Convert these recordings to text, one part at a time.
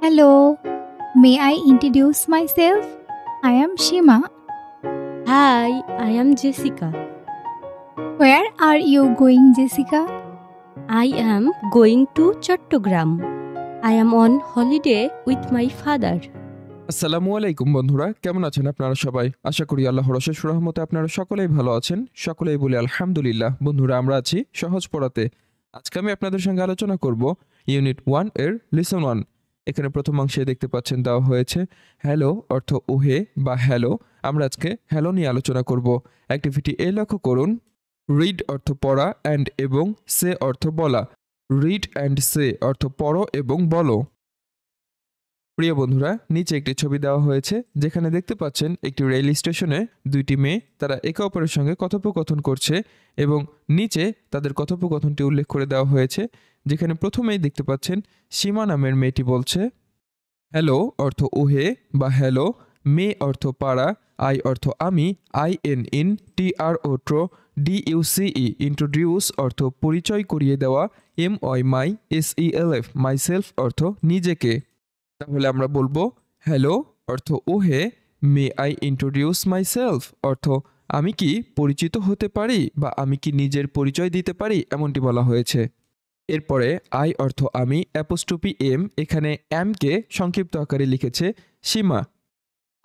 Hello, may I introduce myself? I am Shima. Hi, I am Jessica. Where are you going, Jessica? I am going to Chattogram. I am on holiday with my father. আসসালামু আলাইকুম বন্ধুরা, কেমন আছেন আপনারা সবাই? আশা করি আল্লাহর অশেষ রহমতে আপনারা সকলেই ভালো আছেন। সকলেই বলি আলহামদুলিল্লাহ। বন্ধুরা, আমরা আছি সহজ পড়াতে। আজকে আমি আপনাদের সঙ্গে আলোচনা করব ইউনিট 1 এর লেসন 1। এখানে প্রথম অংশে দেখতে পাচ্ছেন দেওয়া হয়েছে হ্যালো অর্থ ওহে বা হ্যালো। আমরা আজকে হ্যালো নিয়ে আলোচনা করব। অ্যাক্টিভিটি এ লক্ষ্য করুন। রিড অর্থ পড়া অ্যান্ড এবং সে অর্থ বলা। রিড অ্যান্ড সে অর্থ পড়ো এবং বলো। প্রিয় বন্ধুরা, নিচে একটি ছবি দেওয়া হয়েছে যেখানে দেখতে পাচ্ছেন একটি রেল স্টেশনে দুইটি মেয়ে তারা একে অপরের সঙ্গে কথোপকথন করছে এবং নিচে তাদের কথোপকথনটি উল্লেখ করে দেওয়া হয়েছে, যেখানে প্রথমেই দেখতে পাচ্ছেন সীমা নামের মেয়েটি বলছে হ্যালো অর্থ ওহে বা হ্যালো, মে অর্থ পাড়া, আই অর্থ আমি, INN TRO ইন্ট্রোডিউস অর্থ পরিচয় করিয়ে দেওয়া, MY মাই, SELF মাইসেলফ অর্থ নিজেকে। তাহলে আমরা বলবো হ্যালো অর্থ ওহে, মে আই ইন্ট্রোডিউস মাইসেলফ অর্থ আমি কি পরিচিত হতে পারি বা আমি কি নিজের পরিচয় দিতে পারি, এমনটি বলা হয়েছে। এরপরে আই অর্থ আমি, অ্যাপোস্ট্রফি এম, এখানে এমকে সংক্ষিপ্ত আকারে লিখেছে সীমা।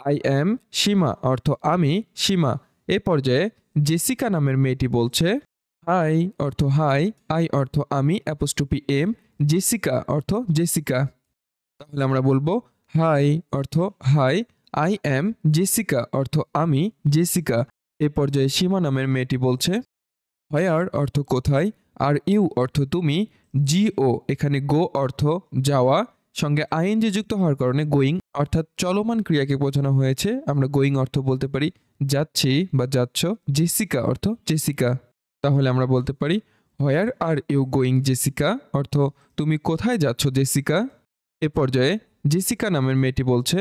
আই এম সীমা অর্থ আমি সীমা। এ পর্যায়ে জেসিকা নামের মেয়েটি বলছে হাই অর্থ হাই, আই অর্থ আমি, অ্যাপোস্ট্রফি এম, জেসিকা অর্থ জেসিকা। তাহলে আমরা বলবো হাই অর্থ হাই, আই এম জেসিকা অর্থ আমি জেসিকা। এ পর্যায়ে সীমা নামের মেয়েটি বলছে হোয়ার অর্থ কোথায়, আর ইউ অর্থ তুমি, জিও এখানে গো অর্থ যাওয়া, সঙ্গে আইএনজি যুক্ত হওয়ার কারণে গোয়িং অর্থাৎ চলমান ক্রিয়াকে বোঝানো হয়েছে। আমরা গোয়িং অর্থ বলতে পারি যাচ্ছি বা যাচ্ছ, জেসিকা অর্থ জেসিকা। তাহলে আমরা বলতে পারি হোয়ার আর ইউ গোয়িং জেসিকা অর্থ তুমি কোথায় যাচ্ছ জেসিকা। এ পর্যায়ে জেসিকা নামের মেয়েটি বলছে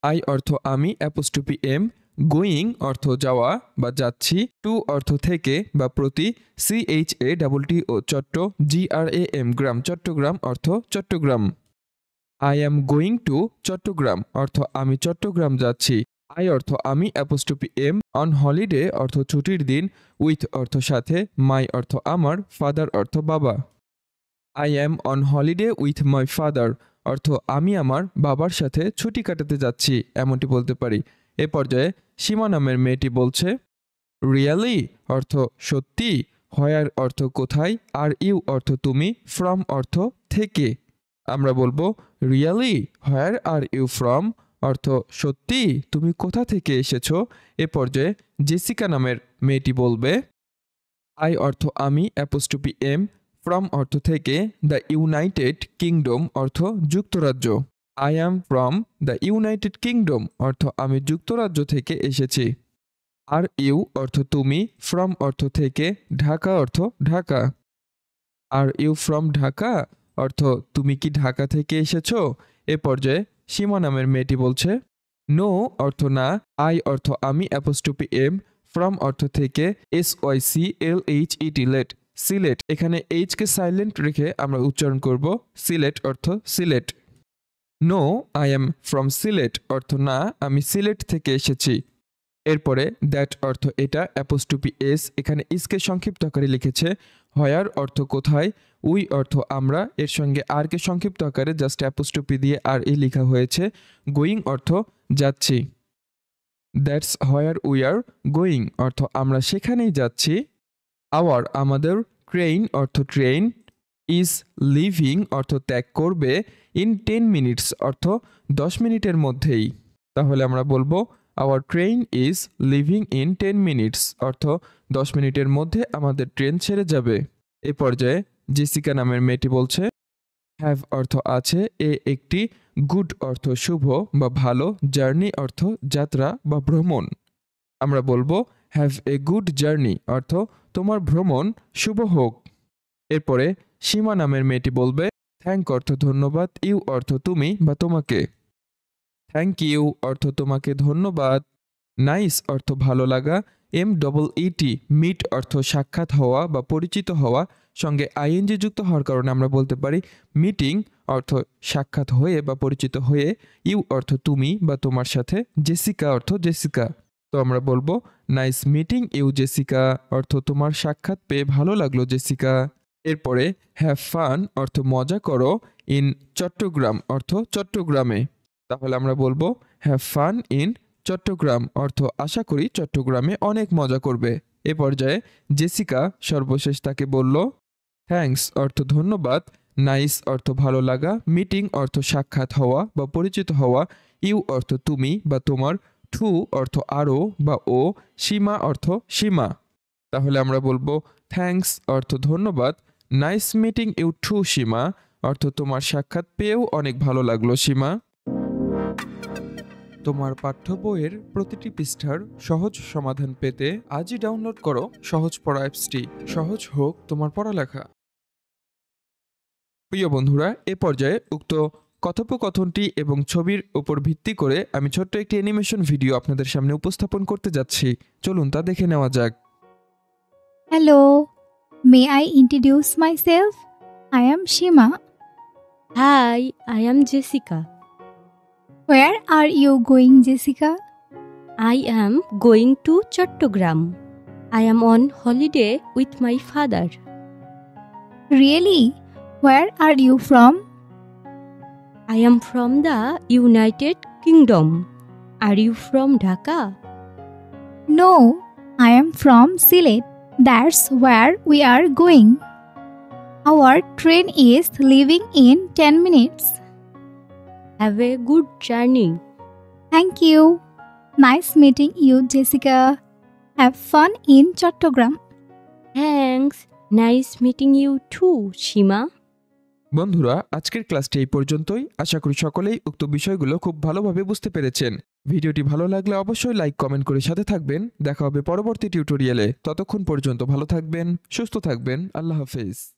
আই অর্থ আমি, অ্যাপোস্ট্রফি এম, গোয়িং অর্থ যাওয়া বা যাচ্ছি, টু অর্থ থেকে বা প্রতি, CHATTO চট্ট, GRAM গ্রাম, চট্টগ্রাম অর্থ Chittagong. I am going to Chittagong অর্থ আমি চট্টগ্রাম যাচ্ছি। আই অর্থ আমি, অ্যাপোস্ট্রফি এম, অন হলিডে অর্থ ছুটির দিন, উইথ অর্থ সাথে, মাই অর্থ আমার, ফাদার অর্থ বাবা। I am on holiday with my father অর্থ আমি আমার বাবার সাথে ছুটি কাটাতে যাচ্ছি, এমনটি বলতে পারি। এ পর্যায়ে সীমা নামের মেয়েটি বলছে রিয়ালি অর্থ সত্যি, হোয়ার অর্থ কোথায়, আর ইউ অর্থ তুমি, ফ্রম অর্থ থেকে। আমরা বলবো really where are you from অর্থ সত্যি তুমি কোথা থেকে এসেছো। এ পর্যায়ে জেসিকা নামের মেয়েটি বলবে আই অর্থ আমি, অ্যাপোস্ট্রফি এম, ফ্রম অর্থ থেকে, দ্য ইউনাইটেড কিংডম অর্থ যুক্তরাজ্য। I am from the United kingdom অর্থ আমি যুক্তরাজ্য থেকে এসেছি। আর ইউ অর্থ তুমি, ফ্রম অর্থ থেকে, ঢাকা অর্থ Dhaka. Are you from Dhaka অর্থ তুমি কি ঢাকা থেকে এসেছো। এ পর্যায়ে সীমা নামের মেয়েটি বলছে নো অর্থ না, আই অর্থ আমি, অ্যাপোস্ট্রফি এম, ফ্রম অর্থ থেকে, SYCLHET লেট, সিলেট এখানে এইচকে সাইলেন্ট রেখে আমরা উচ্চারণ করব সিলেট অর্থ Sylhet. No I am from Sylhet অর্থ না, আমি সিলেট থেকে এসেছি। এরপরে দ্যাট অর্থ এটা, অ্যাপোস্ট্রফি এস, এখানে ইসকে সংক্ষিপ্ত আকারে লিখেছে। হোয়ার অর্থ কোথায়, উই অর্থ আমরা, এর সঙ্গে আরকে সংক্ষিপ্ত আকারে জাস্ট অ্যাপোস্ট্রফি দিয়ে আর ই লেখা হয়েছে। গোয়িং অর্থ যাচ্ছি। That's where we are going অর্থ আমরা সেখানেই যাচ্ছি। আওয়ার আমাদের, ট্রেইন অর্থ ট্রেন, ইজ লিভিং অর্থ ত্যাগ করবে, ইন 10 মিনিটস অর্থ 10 মিনিটের মধ্যেই। তাহলে আমরা বলবো hour train is living in 10 minutes অর্থ 10 মিনিটের মধ্যে আমাদের ট্রেন ছেড়ে যাবে। এ পর্যায়ে জেসিকা নামের মেয়েটি বলছে হ্যাভ অর্থ আছে, এ একটি, গুড অর্থ শুভ বা ভালো, জার্নি অর্থ যাত্রা বা ভ্রমণ। আমরা বলবো হ্যাভ এ গুড জার্নি অর্থ তোমার ভ্রমণ শুভ হোক। এরপরে সীমা নামের মেয়েটি বলবে থ্যাংক অর্থ ধন্যবাদ, ইউ অর্থ তুমি বা তোমাকে। থ্যাংক ইউ অর্থ তোমাকে ধন্যবাদ। নাইস অর্থ ভালো লাগা, MEET মিট অর্থ সাক্ষাৎ হওয়া বা পরিচিত হওয়া, সঙ্গে আইএনজি যুক্ত হওয়ার কারণে আমরা বলতে পারি মিটিং অর্থ সাক্ষাৎ হয়ে বা পরিচিত হয়ে, ইউ অর্থ তুমি বা তোমার সাথে, জেসিকা অর্থ জেসিকা। তো আমরা বলবো নাইস মিটিং ইউ জেসিকা অর্থ তোমার সাক্ষাৎ পেয়ে ভালো লাগলো জেসিকা। এরপরে হ্যাভ ফান অর্থ মজা করো ইন চট্টগ্রাম অর্থ চট্টগ্রামে। তাহলে আমরা বলবো হ্যাভ ফান ইন চট্টগ্রাম অর্থ আশা করি চট্টগ্রামে অনেক মজা করবে। এ পর্যায়ে জেসিকা সর্বশেষ তাকে বলল থ্যাঙ্কস অর্থ ধন্যবাদ, নাইস অর্থ ভালো লাগা, মিটিং অর্থ সাক্ষাৎ হওয়া বা পরিচিত হওয়া, ইউ অর্থ তুমি বা তোমার, টু অর্থ আরও বা ও, সীমা অর্থ সীমা। তাহলে আমরা বলবো থ্যাঙ্কস অর্থ ধন্যবাদ, নাইস মিটিং ইউ টু সীমা অর্থ তোমার সাক্ষাৎ পেয়েও অনেক ভালো লাগলো সীমা। তোমার পাঠ্য বইয়ের প্রতিটি পৃষ্ঠার সহজ সমাধান পেতে আজই ডাউনলোড করো সহজ পড়া অ্যাপসটি। সহজ হোক তোমার পড়ালেখা। প্রিয় বন্ধুরা, এ পর্যায়ে উক্ত কথোপকথনটি এবং ছবির উপর ভিত্তি করে আমি ছোট্ট একটি অ্যানিমেশন ভিডিও আপনাদের সামনে উপস্থাপন করতে যাচ্ছি। চলুন তা দেখে নেওয়া যাক। Hello, may I introduce myself? I am Shima. Hi, I am Jessica. Where are you going, Jessica? I am going to Chattogram. I am on holiday with my father. Really? Where are you from? I am from the United Kingdom. Are you from Dhaka? No, I am from Sylhet. That's where we are going. Our train is leaving in 10 minutes. Have a good journey. Thank you. Nice meeting you, Jessica. Have fun in Chattogram. Thanks. Nice meeting you too, Shima. বন্ধুরা, আজকের ক্লাসটি এই পর্যন্তই। আশা করি সকলেই উক্ত বিষয়গুলো খুব ভালোভাবে বুঝতে পেরেছেন। ভিডিওটি ভালো লাগলে অবশ্যই লাইক কমেন্ট করে সাথে থাকবেন। দেখা হবে পরবর্তী টিউটোরিয়ালে। ততক্ষণ পর্যন্ত ভালো থাকবেন, সুস্থ থাকবেন। আল্লাহ হাফেজ।